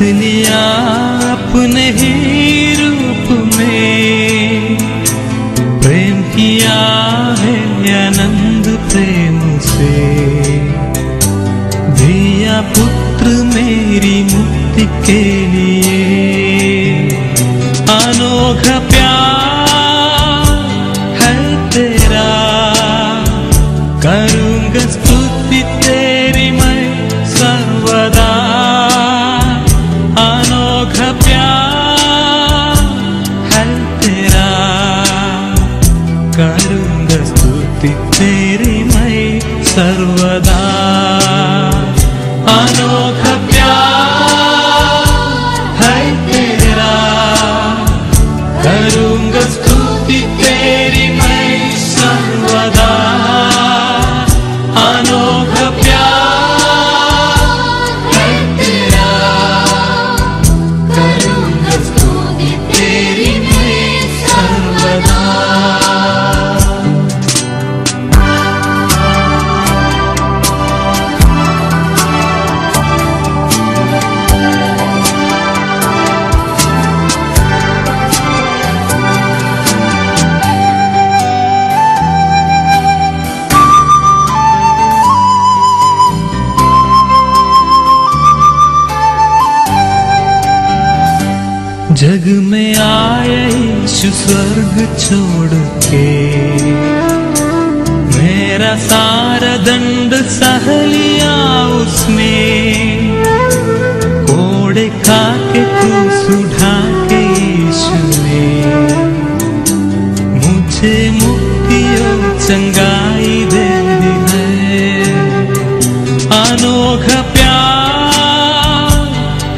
लिया अपने ही रूप में, प्रेम किया है आनंद प्रेम से, दिया पुत्र मेरी मुक्ति के लिए। अनोखा प्यार है तेरा, करूँगा स्तुति तेरी मैं सर्वदा। अनोखा प्यार है तेरा, करूँगा स्तुति तेरी मैं सर्वदा। अनोखा प्यार है तेरा, करूँगा स्तुति तेरी मैं सर्वदा। अनोखा प्यार है तेरा, करूँगा स्तुति तेरी मैं सर्वदा। जग में आया यीशु स्वर्ग छोड़ के, मेरा सारा दंड सह लिया उसने। कोड़े खा के क्रूस उठा के यीशु ने मुझे मुक्ति और चंगाई दे दी है। अनोखा प्यार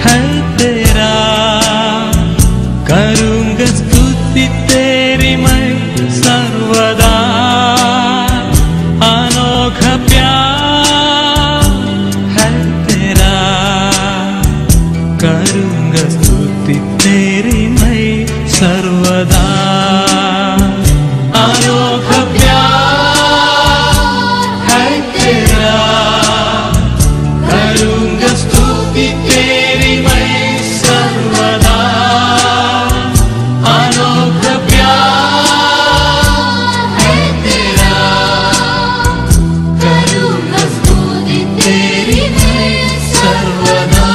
है तेरा, करूँगा स्तुति तेरी मैं सर्वदा। अनोखा प्यार है तेरा, करूँगा स्तुति तेरी मैं सर्वदा। अनोखा प्यार है तेरा, करूँगा स्तुति तेरी मैं सर्वदा। अनोखा प्यार है तेरा, करूँगा स्तुति तेरी मैं सर्वदा।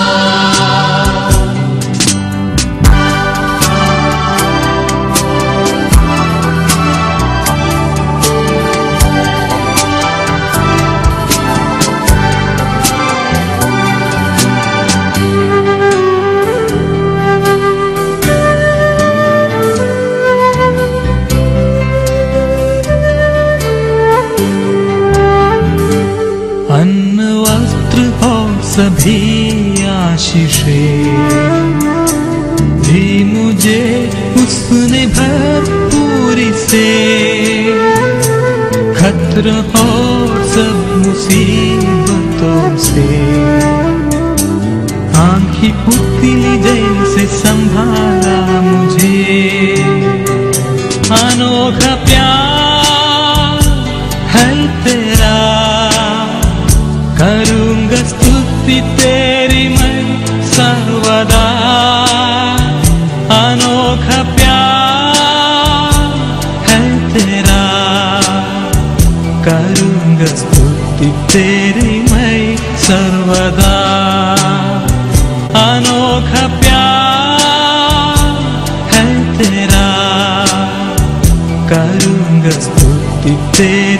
अन्न वस्त्र और सभी आशीषें दी मुझे उसने भरपूरी से। खतरा और सब मुसीबतों से आँखी पुतली जैसे संभाला मुझे। अनोखा प्यार है तेरा, करूँगा स्तुति तेरी मैं सर्वदा। अनोखा प्यार है तेरा, करूँगा स्तुति तेरी मैं सर्वदा। अनोखा प्यार है तेरा, करूँगा स्तुति तेरी